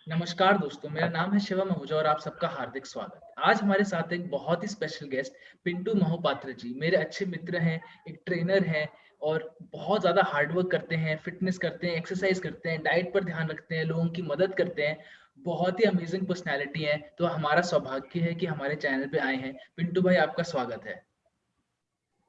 नमस्कार दोस्तों, मेरा नाम है शिवम आहूजा और आप सबका हार्दिक स्वागत। आज हमारे साथ एक बहुत ही स्पेशल गेस्ट पिंटू मोहपात्र जी मेरे अच्छे मित्र हैं, एक ट्रेनर हैं और बहुत ज़्यादा हार्ड वर्क करते हैं, फिटनेस करते हैं, एक्सरसाइज करते हैं, डाइट पर ध्यान रखते हैं, लोगों की मदद करते हैं। बहुत ही अमेजिंग पर्सनैलिटी है, तो हमारा सौभाग्य है कि हमारे चैनल पे आए हैं। पिंटू भाई, आपका स्वागत है।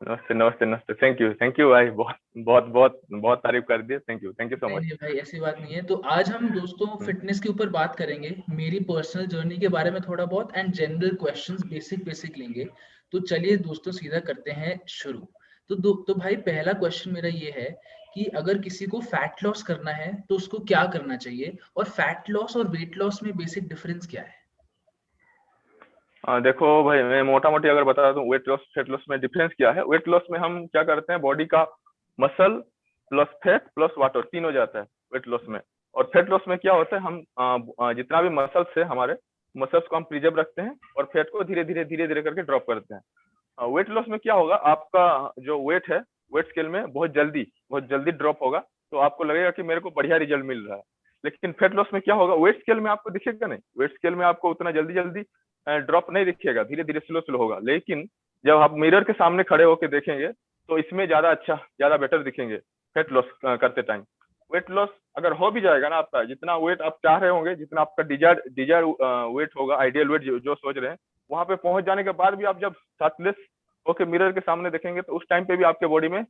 नमस्ते नमस्ते नमस्ते। थैंक यू भाई। बहुत बहुत बहुत बहुत तारीफ कर दी। थैंक यू सो नहीं मच। नहीं भाई, ऐसी बात नहीं है। तो आज हम दोस्तों फिटनेस के ऊपर बात करेंगे, मेरी पर्सनल जर्नी के बारे में थोड़ा बहुत and general questions basic basic लेंगे। तो चलिए दोस्तों, सीधा करते हैं शुरू। तो भाई, पहला क्वेश्चन मेरा ये है कि अगर किसी को फैट लॉस करना है तो उसको क्या करना चाहिए, और फैट लॉस और वेट लॉस में बेसिक डिफरेंस क्या है? देखो भाई, मैं मोटा मोटी अगर बता दूं वेट लॉस फेट लॉस में डिफरेंस क्या है। वेट लॉस में हम क्या करते हैं, बॉडी का muscle plus fat plus water तीन हो जाता है वेट लॉस में। और फैट लॉस में क्या होता है, हम जितना भी मसल्स है हमारे मसल्स को हम प्रिजर्व रखते हैं और फैट को धीरे धीरे करके ड्रॉप करते हैं। वेट लॉस में क्या होगा, आपका जो वेट है वेट स्केल में बहुत जल्दी ड्रॉप होगा। तो आपको लगेगा कि मेरे को बढ़िया रिजल्ट मिल रहा है। लेकिन फैट लॉस में क्या होगा, वेट स्केल में आपको दिखेगा नहीं, वेट स्केल में आपको उतना जल्दी जल्दी ड्रॉप नहीं दिखेगा, धीरे धीरे स्लो स्लो होगा। लेकिन जब आप मिरर के सामने खड़े होकर देखेंगे तो इसमें ज्यादा बेटर दिखेंगे फैट लॉस करते टाइम। वेट लॉस अगर हो भी जाएगा ना, आपका जितना वेट आप चाह रहे होंगे, जितना आपका डिजायर वेट होगा, आइडियल वेट जो सोच रहे हैं, वहां पे पहुंच जाने के बाद भी आप जब साथलेस होके मिरर के सामने देखेंगे तो उस टाइम पे भी आपके बॉडी में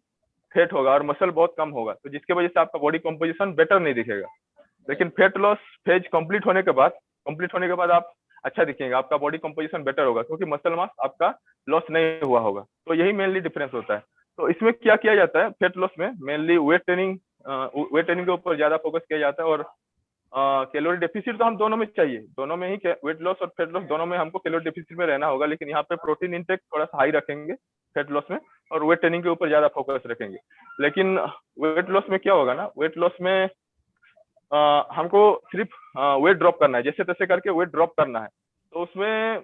फैट होगा और मसल बहुत कम होगा, तो जिसके वजह से आपका बॉडी कॉम्पोजिशन बेटर नहीं दिखेगा। लेकिन फैट लॉस फेज कंप्लीट होने के बाद आप अच्छा दिखेगा, आपका बॉडी कंपोजिशन बेटर होगा क्योंकि मसल मास आपका लॉस नहीं हुआ होगा। तो यही मेनली डिफरेंस होता है। तो इसमें क्या किया जाता है, फैट लॉस में मेनली वेट ट्रेनिंग के ऊपर ज्यादा फोकस किया जाता है। और कैलोरी डेफिसिट तो हम दोनों में चाहिए, दोनों में ही वेट लॉस और फैट लॉस दोनों में हमको कैलोरी डेफिसिट में रहना होगा। लेकिन यहाँ पे प्रोटीन इंटेक थोड़ा सा हाई रखेंगे फैट लॉस में, और वेट ट्रेनिंग के ऊपर ज्यादा फोकस रखेंगे। लेकिन वेट लॉस में क्या होगा ना, वेट लॉस में हमको सिर्फ वेट ड्रॉप करना है, जैसे तैसे करके वेट ड्रॉप करना है। तो उसमें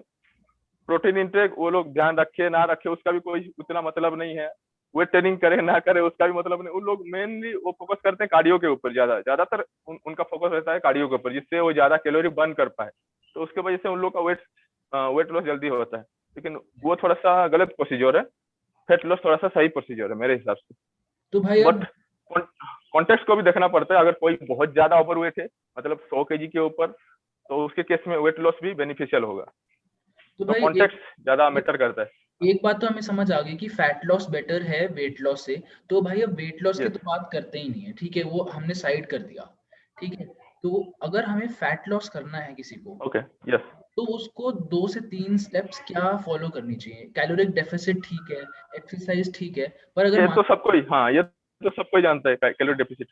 प्रोटीन इंटेक वो लोग ध्यान रखे ना रखे उसका भी कोई उतना मतलब नहीं है, वेट ट्रेनिंग करे ना करे उसका भी मतलब नहीं। उन लोग मेनली वो फोकस करते हैं कार्डियो के ऊपर, ज्यादातर उनका फोकस रहता है कार्डियो के ऊपर, जिससे वो ज्यादा कैलोरी बर्न कर पाए। तो उसके वजह से उन लोग का वेट लॉस जल्दी होता है। लेकिन वो थोड़ा सा गलत प्रोसीजर है, फैट लॉस थोड़ा सा सही प्रोसीजर है मेरे हिसाब से। तो भाई अब बट कॉन्टेक्स्ट को भी देखना पड़ता है। अगर कोई बहुत ज्यादा ओवरवेट है, मतलब 100 kg के ऊपर, तो उसके केस में वेट लॉस भी बेनिफिशियल होगा। तो तो भाई कॉन्टेक्स्ट ज्यादा एक मैटर करता है। एक बात तो हमें समझ आ गई कि फैट लॉस बेटर है वेट लॉस से। तो भाई, अब वेट लॉस की यस। तो बात करते ही नहीं है, ठीक है, वो हमने साइड कर दिया। ठीक है। तो अगर हमें फैट लॉस करना है किसी को, ओके। यस। तो उसको 2 से 3 स्टेप्स क्या फॉलो करनी चाहिए? कैलोरिक डेफिसिट ठीक है, एक्सरसाइज ठीक है, पर अगर ये मान तो सबको ही, हाँ, ये तो सबको ही जानता है कैलोरी डेफिसिट।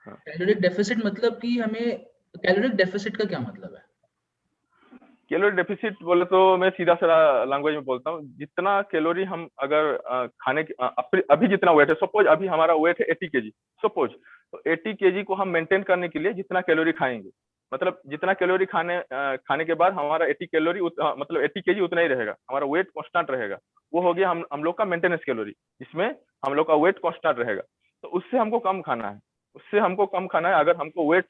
हाँ। कैलोरिक डेफिसिट मतलब कि हमें कैलोरिक डेफिसिट का क्या मतलब है? कैलोरी डेफिसिट बोले तो मैं सीधा साधा लैंग्वेज में बोलता हूँ, जितना कैलोरी हम अगर अभी जितना वेट है, सपोज अभी हमारा वेट है 80 kg, सपोज, तो 80 kg को हम मेंटेन करने के लिए जितना कैलोरी खाएंगे, मतलब जितना कैलोरी खाने के बाद हमारा 80 kg उतना ही रहेगा, हमारा वेट कांस्टेंट रहेगा। वो हो गया हम लोग का मेंटेनेंस कैलोरी, जिसमें हम लोग का वेट कांस्टेंट रहेगा। तो उससे हमको कम खाना है, अगर हमको वेट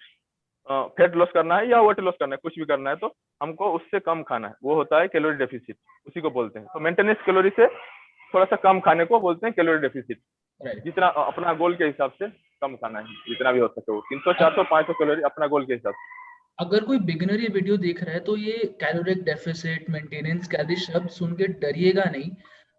फैट लॉस करना है या वेट लॉस करना है, कुछ भी करना है, तो हमको उससे कम खाना है, वो होता है कैलोरी डेफिसिट, उसी को बोलते हैं। तो मेंटेनेंस कैलोरी से थोड़ा सा कम खाने को बोलते हैं कैलोरी डेफिसिट। राइट। जितना अपना गोल के हिसाब से कम खाना है, जितना भी हो सके वो 300 400 500 कैलोरी अपना गोल के हिसाब से। अगर कोई बिगिनर ये वीडियो देख रहा है तो ये कैलोरिक डेफिसिट, मेंटेनेंस के आदि शब्द सुन के डरिएगा नहीं।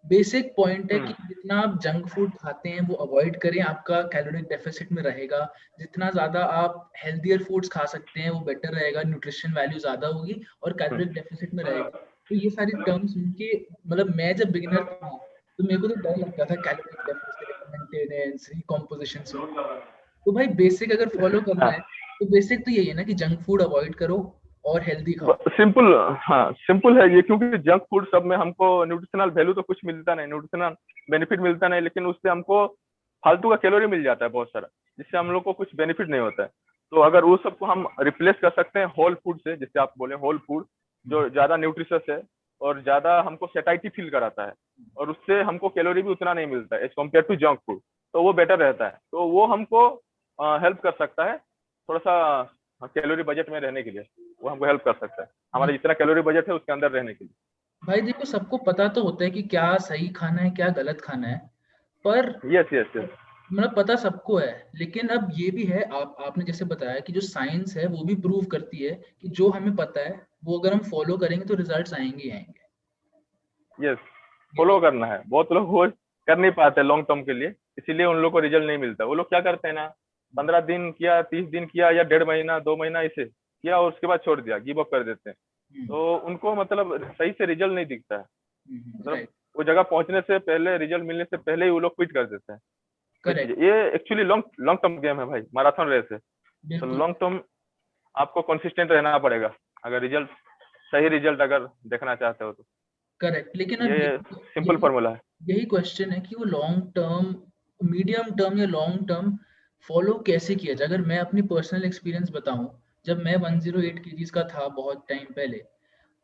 बेसिक पॉइंट है कि हम्म। जितना आप जंक फूड खाते हैं वो अवॉइड करें, आपका कैलोरिक डेफिसिट में रहेगा। जितना ज्यादा आप हेल्दियर फूड्स खा सकते हैं वो बेटर रहेगा, न्यूट्रिशन वैल्यू ज्यादा होगी और कैलोरिक डेफिसिट में रहेगा। तो ये सारी टर्म्स सुन के, मतलब मैं जब बिगिनर था तो मेरे को तो डर लगता था, कैलोरिक डेफिसिट, मेंटेनेंस, रिकॉम्पोजिशन सुन के। तो भाई, बेसिक अगर फॉलो करना है हाँ, तो बेसिक तो यही है ना कि जंक फूड अवॉइड करो और हेल्दी खाओ। सिंपल। हाँ, सिंपल है ये, क्योंकि जंक फूड सब में हमको न्यूट्रिशनल वैल्यू तो कुछ मिलता नहीं, न्यूट्रिशनल बेनिफिट मिलता नहीं, लेकिन उससे हमको फालतू का कैलोरी मिल जाता है बहुत सारा, जिससे हम लोग को कुछ बेनिफिट नहीं होता है। तो अगर वो सबको हम रिप्लेस कर सकते हैं होल फूड से, जैसे आप बोले होल फूड, जो ज्यादा न्यूट्रिशियस है और ज्यादा हमको सेटाइटी फील कराता है, और उससे हमको कैलोरी भी उतना नहीं मिलता है as compared to junk food, तो वो बेटर रहता है। तो वो हमको हेल्प कर सकता है थोड़ा सा कैलोरी बजट में रहने के लिए वो हमको हेल्प कर सकता है, हमारा जितना कैलोरी बजट है उसके अंदर रहने के लिए। भाई देखो, सबको पता तो होता है कि क्या सही खाना है क्या गलत खाना है, पर यस यस यस। मतलब पता सबको है। लेकिन अब ये भी है, आपने जैसे बताया कि जो साइंस है वो भी प्रूव करती है कि जो हमें पता है वो अगर हम फॉलो करेंगे तो रिजल्ट्स आएंगे ही आएंगे। यस, ये फॉलो तो करना है, बहुत लोग वो कर नहीं पाते लॉन्ग टर्म के लिए, इसीलिए उन लोग को रिजल्ट नहीं मिलता। वो लोग क्या करते हैं ना, 15 दिन किया, 30 दिन किया, या 1.5 महीना 2 महीना ऐसे किया और उसके बाद छोड़ दिया, गिव अप कर देते हैं। तो उनको मतलब सही से रिजल्ट नहीं दिखता है, मतलब राइट, वो जगह पहुंचने से पहले, रिजल्ट मिलने से पहले ही वो लोग क्विट कर देते हैं। वही चीज करेक्ट, है। ये actually long long term game है भाई, मैराथन रेस है। तो बिल्कुल लॉन्ग टर्म आपको कंसिस्टेंट रहना पड़ेगा, अगर रिजल्ट, सही रिजल्ट अगर देखना चाहते हो तो। करेक्ट। लेकिन अब ये सिंपल यही फॉर्मूला है। यही क्वेश्चन है कि वो लॉन्ग टर्म, मीडियम टर्म या लॉन्ग टर्म फॉलो कैसे किया जाए। अगर मैं अपनी पर्सनल एक्सपीरियंस बताऊं, जब मैं 108 केजीज का था बहुत टाइम पहले,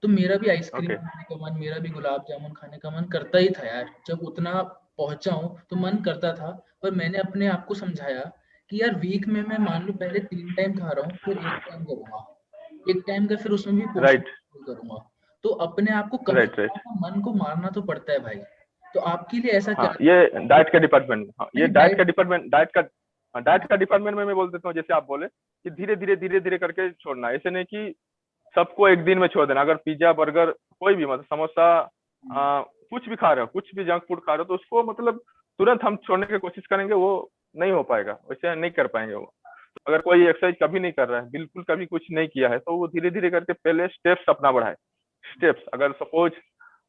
तो मेरा भी आइसक्रीम ओके। खाने का मन, मेरा भी गुलाब जामुन खाने का मन करता ही था यार। जब उतना पहुंचा हूं तो मन करता था। पर मैंने अपने आप को समझाया कि यार वीक में मैं मान लो पहले 3 टाइम खा रहा हूँ, फिर एक टाइम करूंगा, एक टाइम का फिर उसमें भी पोर्शन राइट करूंगा। तो अपने आप को कभी राइट राइट। अपना मन को मारना तो पड़ता है भाई। तो आपके लिए ऐसा क्या हाँ, था? ये डाइट के डिपार्टमेंट में, हाँ ये नहीं डाइट का डाइट। डिपार्टमेंट, डाइट का डिपार्टमेंट में मैं बोल देता हूँ, जैसे आप बोले कि धीरे धीरे करके छोड़ना, ऐसे नहीं कि सबको एक दिन में छोड़ देना। अगर पिज्जा बर्गर कोई भी मतलब समोसा, कुछ भी खा रहे हो, कुछ भी जंक फूड खा रहे हो, तो उसको मतलब तुरंत हम छोड़ने की कोशिश करेंगे, वो नहीं हो पाएगा, वैसे नहीं कर पाएंगे वो। तो अगर कोई एक्सरसाइज कभी नहीं कर रहा है, बिल्कुल कभी कुछ नहीं किया है, तो वो धीरे धीरे करके पहले स्टेप्स अपना बढ़ाए। स्टेप्स, अगर सपोज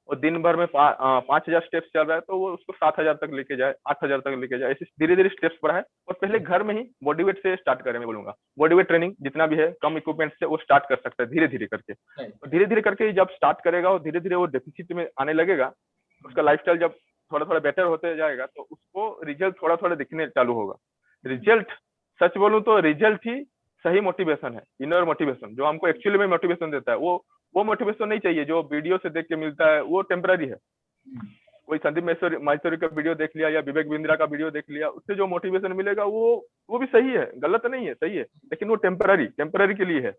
वो दिन भर में 5,000 स्टेप्स चल रहा है, तो वो उसको 7,000 तक लेके जाए, 8,000 तक लेके जाए, ऐसे धीरे धीरे स्टेप्स बढ़ाए। और पहले घर में ही बॉडी वेट से स्टार्ट करें, मैं बोलूंगा बॉडी वेट ट्रेनिंग जितना भी है कम इक्विपमेंट से वो स्टार्ट कर सकता है धीरे धीरे करके। और धीरे धीरे करके जब स्टार्ट करेगा और धीरे धीरे वो डेफिसिट में आने लगेगा, उसका लाइफस्टाइल जब थोड़ा थोड़ा बेटर होते जाएगा, तो उसको रिजल्ट थोड़ा थोड़ा दिखने चालू होगा। रिजल्ट, सच बोलूं तो रिजल्ट ही सही मोटिवेशन है, इनर मोटिवेशन जो हमको एक्चुअली में मोटिवेशन देता है। वो मोटिवेशन नहीं चाहिए जो वीडियो से देख के मिलता है, वो टेम्पररी है। कोई संदीप माहेश्वरी का वीडियो देख लिया या विवेक बिंद्रा का वीडियो देख लिया, उससे जो मोटिवेशन मिलेगा वो भी सही है, गलत नहीं है, सही है, लेकिन वो टेम्पररी के लिए है।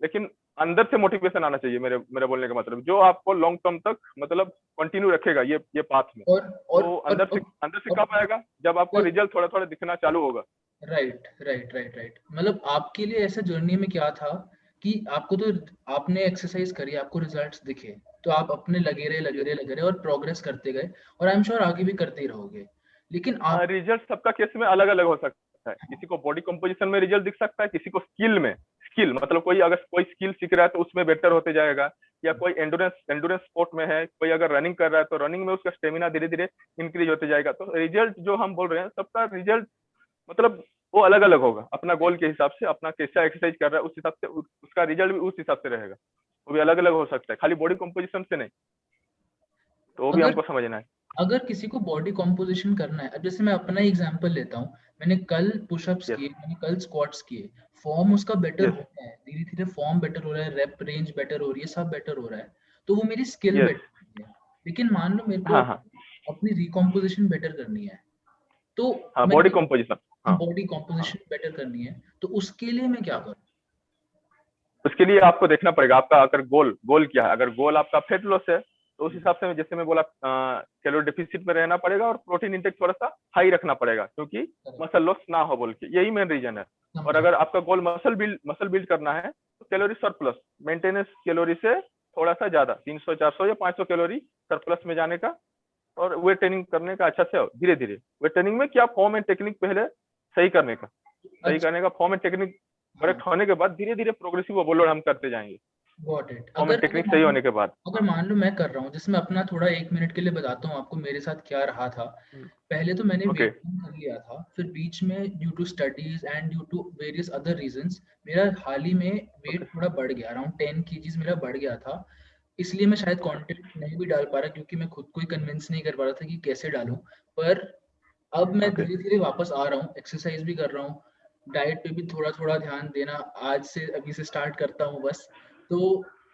लेकिन अंदर से मोटिवेशन आना चाहिए, मेरे बोलने का मतलब, जो आपको लॉन्ग टर्म तक मतलब कंटिन्यू रखेगा ये पाथ में। और और तो और अंदर से और, कब आएगा, जब आपको और रिजल्ट थोड़ा थोड़ा दिखना चालू होगा। Right right right right. मतलब आपके लिए ऐसा जर्नी में क्या था कि आपको तो, आपने एक्सरसाइज करी, आपको रिजल्ट्स दिखे, तो आप अपने लगे रहे और प्रोग्रेस करते गए, और आई एम श्योर आगे भी करते ही रहोगे। लेकिन आप, रिजल्ट सबका केस में अलग अलग हो सकता है, किसी को बॉडी कंपोजिशन में रिजल्ट दिख सकता है, किसी को स्किल में, स्किल मतलब कोई अगर कोई स्किल सीख रहा है तो उसमें बेटर होते जाएगा, या कोई एंडोरेंस स्पोर्ट में है, कोई अगर रनिंग कर रहा है तो रनिंग में उसका स्टेमिना धीरे धीरे इंक्रीज होते जाएगा। तो रिजल्ट जो हम बोल रहे हैं सबका रिजल्ट मतलब वो अलग अलग होगा, अपना गोल के हिसाब से, अपना कैसा एक्सरसाइज कर रहा है उस हिसाब से उसका रिजल्ट भी उस हिसाब से रहेगा। वो भी अलग अलग हो सकता है, खाली बॉडी कंपोजिशन से नहीं, तो वो भी अगर हमको समझना है। अगर किसी को बॉडी कॉम्पोजिशन करना है, अब जैसे मैं अपना एग्जांपल लेता हूँ, मैंने कल पुशअप्स यस किए, मैंने कल स्क्वाट्स किए, फॉर्म उसका बेटर यस हो रहा है, धीरे धीरे फॉर्म बेटर हो रहा है, रेप रेंज बेटर हो रही है, सब बेटर हो रहा है, तो वो मेरी स्किल यस। बेटर हो रही है। लेकिन मान लो मेरे को हाँ हाँ अपनी रिकॉम्पोजिशन बेटर करनी है, तो हाँ, मैं बॉडी कंपोजिशन। हाँ बॉडी हाँ, कॉम्पोजिशन बेटर करनी है, तो उसके लिए मैं क्या करूँ? उसके लिए आपको देखना पड़ेगा आपका अगर गोल क्या है। अगर गोल आपका फेट लॉस है, तो उस हिसाब से जैसे मैं बोला कैलोरी डिफिसिट में रहना पड़ेगा और प्रोटीन इंटेक थोड़ा सा हाई रखना पड़ेगा, क्योंकि मसल लॉस ना हो बोल के, यही मेन रीजन है। और समझा। अगर आपका गोल मसल बिल्ड करना है, तो कैलोरी सरप्लस, मेंटेनेंस कैलोरी से थोड़ा सा ज्यादा, 300 400 या 500 कैलोरी सरप्लस में जाने का, और वेट ट्रेनिंग करने का अच्छा से धीरे धीरे। वेट ट्रेनिंग में क्या, फॉर्म एंड टेक्निक पहले सही करने का, अच्छा। फॉर्म एंड टेक्निक हाँ, करेक्ट होने के बाद धीरे धीरे प्रोग्रेसिव ओवरलोड हम करते जाएंगे, got it. Form and technique सही होने के बाद। अगर हाँ। मान लो मैं कर रहा हूँ, जैसे मैं अपना थोड़ा 1 मिनट के लिए बताता हूँ आपको मेरे साथ क्या रहा था। पहले तो मैंने ओके वेट कम कर लिया था, फिर बीच में due to studies and due to various other reasons मेरा हाल ही में ओके। वेट थोड़ा बढ़ गया, अराउंड 10 केजीज मेरा बढ़ गया था। इसलिए मैं शायद कंटेंट नहीं भी डाल पा रहा, क्योंकि मैं खुद को ही कन्विंस नहीं कर पा रहा था कि कैसे डालूं। पर अब मैं ओके। धीरे धीरे वापस आ रहा हूँ, एक्सरसाइज भी कर रहा हूँ, डाइट पे भी थोड़ा थोड़ा ध्यान देना आज से, अभी से स्टार्ट करता हूँ बस। तो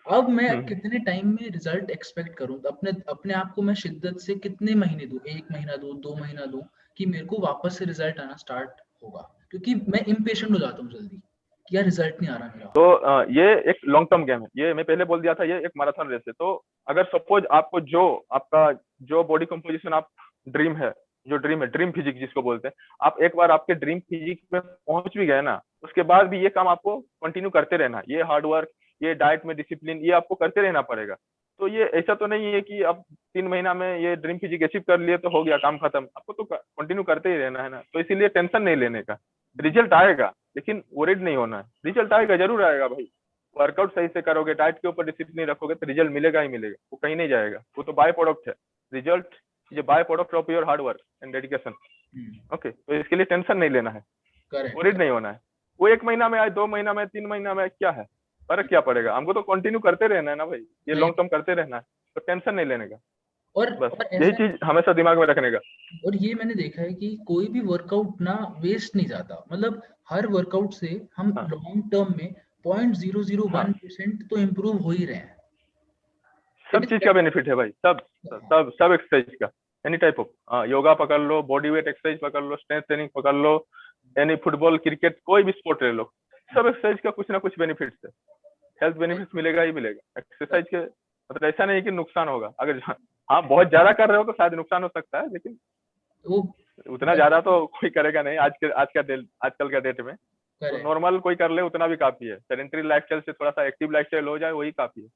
अब मैं कितने टाइम में रिजल्ट एक्सपेक्ट करूँ, अपने अपने आप को मैं शिद्दत से कितने महीने दूं, 1 महीना दूं, 2 महीना दूं, कि मेरे को वापस से रिजल्ट आना स्टार्ट होगा? क्योंकि मैं इम्पेशेंट हो जाता हूँ जल्दी। कि यार रिजल्ट नहीं आ रहा मेरा। तो ये एक लॉन्ग टर्म गेम है, ये मैं पहले बोल दिया था, ये एक मैराथन रेस है। तो अगर सपोज आपको जो आपका जो बॉडी कंपोजिशन आप ड्रीम है, जो ड्रीम है, ड्रीम फिजिक जिसको बोलते हैं, आप एक बार आपके ड्रीम फिजिक में पहुंच भी गए ना, उसके बाद भी ये काम आपको कंटिन्यू करते रहना, ये हार्ड वर्क, ये डाइट में डिसिप्लिन, ये आपको करते रहना पड़ेगा। तो ये ऐसा तो नहीं है कि अब 3 महीना में ये ड्रीम फिजिक अचीव कर लिए तो हो गया काम खत्म, आपको तो कंटिन्यू करते ही रहना है ना। तो इसीलिए टेंशन नहीं लेने का, रिजल्ट आएगा, लेकिन वरीड नहीं होना है, रिजल्ट आएगा, जरूर आएगा भाई। वर्कआउट सही से करोगे, डाइट के ऊपर डिसिप्लिन रखोगे तो रिजल्ट मिलेगा ही मिलेगा, वो कहीं नहीं जाएगा, वो तो बाय प्रोडक्ट है। रिजल्ट ये by product of your hard work and dedication. Okay, तो इसके लिए टेंशन नहीं लेना है, करेक्ट। वरीड नहीं होना है। वो 1 महीना में आए, 2 महीना में, 3 महीना में, क्या है फर्क, क्या पड़ेगा, हमको तो कंटिन्यू करते रहना है ना भाई, ये नहीं, लॉन्ग टर्म करते रहना है, तो टेंशन नहीं लेने का, बस और यही ऐसा, चीज हमेशा दिमाग में रखने का। और ये मैंने देखा है कि कोई भी वर्कआउट ना वेस्ट नहीं जाता, मतलब हर वर्कआउट से हम हाँ लॉन्ग टर्म में हाँ, 0.001% तो इम्प्रूव हो ही रहे हैं। इट सब इज चीज का बेनिफिट है भाई, सब सब सब एक्सरसाइज का, एनी टाइप ऑफ, योगा पकड़ लो, बॉडी वेट एक्सरसाइज पकड़ लो, स्ट्रेंथ ट्रेनिंग पकड़ लो, यानी फुटबॉल, क्रिकेट, कोई भी स्पोर्ट ले लो, सब एक्सरसाइज का कुछ ना कुछ बेनिफिट्स है, हेल्थ बेनिफिट्स मिलेगा ही मिलेगा एक्सरसाइज के। मतलब ऐसा नहीं कि नुकसान होगा, अगर हाँ बहुत ज्यादा कर रहे हो तो शायद नुकसान हो सकता है, लेकिन वो उतना ज्यादा तो कोई करेगा नहीं आजकल का डेट में। तो करे। नॉर्मल कोई कर ले उतना भी काफी है, सेडेंटरी लाइफस्टाइल से थोड़ा सा एक्टिव लाइफस्टाइल हो जाए वही काफी है,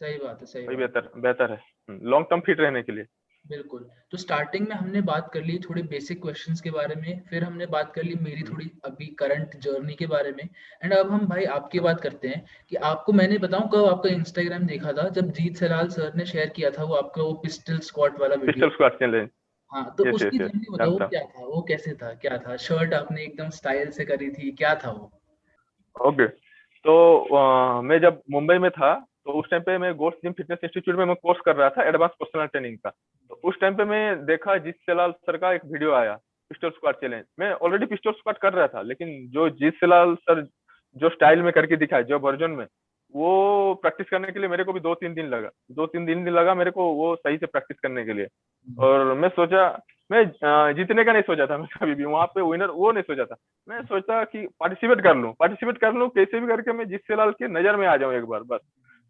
सही बात है, सही वही बात। बेहतर बेहतर है लॉन्ग टर्म फिट रहने के लिए। बिल्कुल। तो स्टार्टिंग में हमने बात कर ली थोड़ी बेसिक क्वेश्चंस के बारे में, फिर हमने बात कर ली मेरी हम्म, थोड़ी अभी करंट जर्नी के बारे में, एंड अब हम भाई आपकी बात करते हैं कि आपको मैंने बताऊं कब आपका इंस्टाग्राम देखा था, जब जीत सलाल सर ने शेयर किया था वो आपका वो पिस्टल स्क्वाट वाला वीडियो। Pistol squat challenge. हाँ, तो यस उसकी यस यस, जर्नी बताओ, वो जानता हूँ। क्या था, वो कैसे था, क्या था, शर्ट आपने एकदम स्टाइल से करी थी, क्या था वो? ओके, तो मैं जब मुंबई में था, तो उस टाइम पे मैं गोल्ड जिम फिटनेस इंस्टीट्यूट में मैं कोर्स कर रहा था एडवांस पर्सनल ट्रेनिंग का। तो उस टाइम पे मैं देखा जीत सलाल सर का एक वीडियो आया, पिस्टल स्क्वाट चैलेंज। मैं ऑलरेडी पिस्टल स्क्वाट कर रहा था, लेकिन जो जीत सलाल सर जो स्टाइल में करके दिखाए, जो वर्जन में, वो प्रैक्टिस करने के लिए मेरे को भी 2-3 दिन लगा, 2-3 दिन लगा मेरे को वो सही से प्रैक्टिस करने के लिए। और मैं सोचा, मैं जीतने का नहीं सोचा था, मैं कभी भी वहां पे विनर वो नहीं सोचा था। मैं सोचा कि पार्टिसिपेट कर लूं कैसे भी करके, मैं जिस लाल के नजर में आ जाऊं एक बार, बस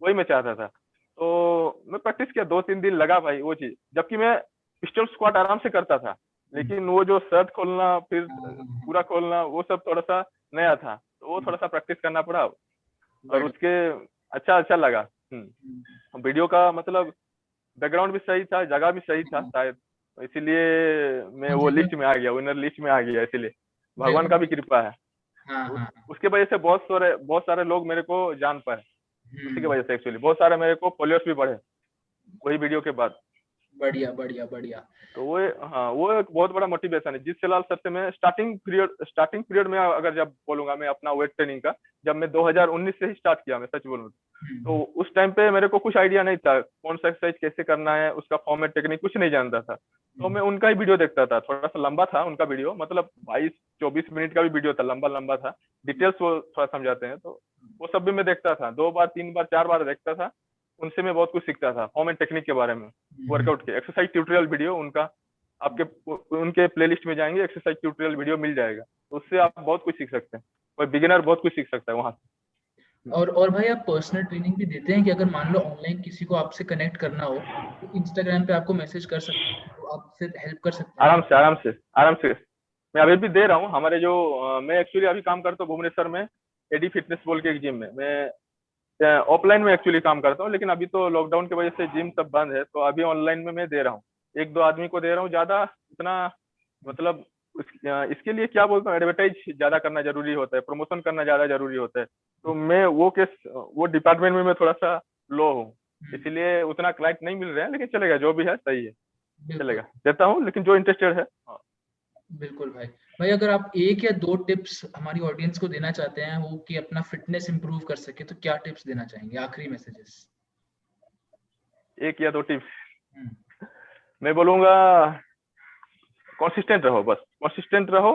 वही मैं चाहता था। तो मैं प्रैक्टिस किया, 2-3 दिन लगा भाई वो चीज, जबकि मैं पिस्टल स्क्वाट आराम से करता था, लेकिन वो जो शर्ट खोलना फिर पूरा खोलना वो सब थोड़ा सा नया था, तो वो थोड़ा सा प्रैक्टिस करना पड़ा। और बढ़िया। उसके अच्छा अच्छा लगा। वीडियो का मतलब बैकग्राउंड भी सही था, जगह भी सही था शायद, तो इसीलिए मैं हाँ, वो जगह। लिस्ट में आ गया, विनर लिस्ट में आ गया, इसीलिए भगवान का भी जगह। कृपा है। हाँ उस, हाँ हाँ। उसके वजह से बहुत सारे लोग मेरे को जान पाए, उसी की हम्म। वजह से एक्चुअली बहुत सारे मेरे को फॉलोअर्स भी बढ़े वही वीडियो के बाद। बढ़िया बढ़िया बढ़िया। तो वो, हाँ वो एक बहुत बड़ा मोटिवेशन है। जिस फिलहाल सबसे मैं स्टार्टिंग पीरियड में अगर जब बोलूंगा मैं अपना वेट ट्रेनिंग का, जब मैं 2019 से ही स्टार्ट किया, मैं सच बोलूँ तो हम्म। उस टाइम पे मेरे को कुछ आइडिया नहीं था, कौन सा एक्सरसाइज कैसे करना है, उसका फॉर्मेट टेक्निक कुछ नहीं जानता था। तो मैं उनका ही वीडियो देखता था, थोड़ा सा लंबा था उनका वीडियो, मतलब 22-24 मिनट का भी वीडियो था, लंबा लंबा था, डिटेल्स वो थोड़ा समझाते हैं। तो वो सब भी मैं देखता था, 2 बार 3 बार 4 बार देखता था, उनसे मैं बहुत कुछ सीखता था फॉर्म एंड टेक्निक के बारे में, हम्म। वर्कआउट के एक्सरसाइज ट्यूटोरियल वीडियो उनका, आपके उनके प्लेलिस्ट में जाएंगे, एक्सरसाइज ट्यूटोरियल वीडियो मिल जाएगा, तो उससे आप बहुत कुछ सीख सकते हैं, कोई बिगिनर बहुत कुछ सीख सकता है वहां से। और भाई आप पर्सनल ट्रेनिंग भी देते हैं कि अगर मान लो ऑनलाइन किसी को आपसे कनेक्ट करना हो तो इंस्टाग्राम पे आपको मैसेज कर सकते हैं, तो आपसे हेल्प कर सकते हैं? आराम से मैं अभी भी दे रहा हूँ हमारे जो मैं एक्चुअली अभी काम करता हूँ भुवनेश्वर में, एडी फिटनेस बोल के एक जिम में, मैं ऑफलाइन में एक्चुअली काम करता हूँ, लेकिन अभी तो लॉकडाउन की वजह से जिम सब बंद है, तो अभी ऑनलाइन में मैं दे रहा हूँ, 1-2 आदमी को दे रहा हूँ, ज्यादा उतना मतलब इसके लिए क्या बोलता हूँ, एडवर्टाइज ज्यादा करना जरूरी होता है, प्रमोशन करना ज्यादा जरूरी होता है, तो मैं वो डिपार्टमेंट में मैं थोड़ा सा लो हूँ, हम्म। इसीलिए उतना क्लाइंट नहीं मिल रहे हैं, लेकिन चलेगा, जो भी है सही है, बिल्कुल। चलेगा, देता हूँ, लेकिन जो इंटरेस्टेड है। हाँ। बिल्कुल भाई। भाई अगर आप एक या दो टिप्स हमारी ऑडियंस को देना चाहते हैं वो कि अपना फिटनेस इंप्रूव कर सके, तो क्या टिप्स देना चाहेंगे, आखिरी मैसेजेस? 1 या 2 टिप्स हम्म। मैं बोलूंगा, कंसिस्टेंट रहो, बस कंसिस्टेंट रहो,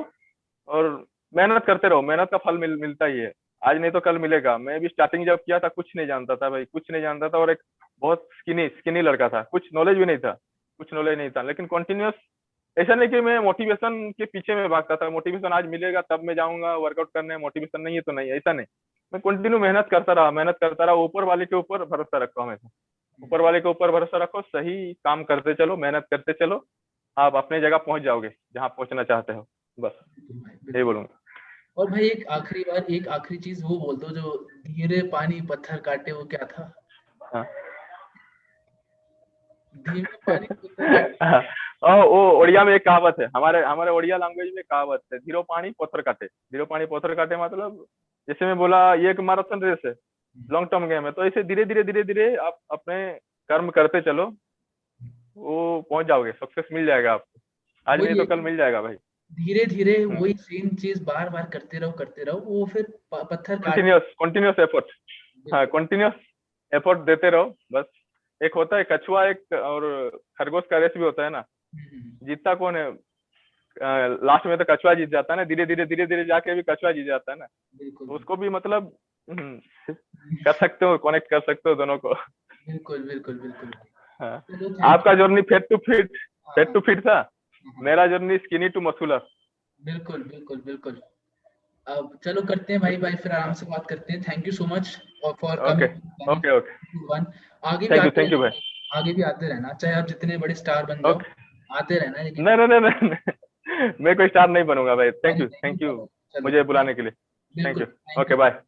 और मेहनत करते रहो, मेहनत का फल मिलता ही है, आज नहीं तो कल मिलेगा। मैं भी स्टार्टिंग जब किया था कुछ नहीं जानता था भाई, कुछ नहीं जानता था, और एक बहुत स्किनी स्किनी लड़का था, कुछ नॉलेज भी नहीं था, कुछ नॉलेज नहीं था, लेकिन कंटिन्यूअस ऐसा नहीं कि मैं मोटिवेशन के पीछे में भागता था, मोटिवेशन आज मिलेगा तब मैं जाऊंगा वर्कआउट करने, मोटिवेशन नहीं है तो नहीं, ऐसा नहीं। मैं कंटिन्यू मेहनत करता रहा, ऊपर वाले के ऊपर भरोसा रखो हमेशा। ऊपर वाले के ऊपर भरोसा रखो, सही काम करते चलो, मेहनत करते चलो, आप अपने जगह पहुंच जाओगे जहाँ पहुंचना चाहते हो। बस यही बोलूंगा। और भाई एक आखिरी चीज वो बोल दो, जो धीरे पानी पत्थर काटे, वो क्या था? हाँ। धीमे पानी पत्थर काटे। वो ओडिया में एक कहावत है, हमारे हमारे ओडिया लैंग्वेज में कहावत है, धीरो पानी पत्थर काटे। धीरो पानी पत्थर काटे मतलब, जैसे मैं बोला ये एक मैराथन रेस है, लॉन्ग टर्म गेम है, तो ऐसे धीरे धीरे आप अपने कर्म करते चलो, वो पहुंच जाओगे, सक्सेस मिल जाएगा आपको, आज नहीं तो कल मिल जाएगा भाई। धीरे धीरे वही सेम चीज बार बार करते रहो, वो फिर पत्थर कंटिन्यूस एफर्ट। हाँ, कंटिन्यूस एफर्ट देते रहो बस। एक होता है कछुआ एक और खरगोश का रेस भी होता है ना, जीतता कौन है? लास्ट में तो कछुआ जीत जाता है ना, धीरे धीरे जाके भी कछुआ जीत जाता है ना। तो उसको भी मतलब कर सकते हो, कनेक्ट कर सकते हो दोनों को। बिल्कुल। हाँ, आपका जर्नी फेट टू फिट था, मेरा जर्नी स्किनी टू मस्कुलर। बिल्कुल। अब चलो करते हैं भाई फिर आराम से बात करते हैं। Thank you so much for coming. Okay आगे थैंक यू भाई। आगे भी आते रहना, चाहे आप जितने बड़े स्टार बन जाओ, आते रहना। लेकिन नहीं मैं कोई स्टार नहीं बनूंगा भाई। थैंक यू चलो, मुझे बुलाने के लिए। Thank you. Okay bye.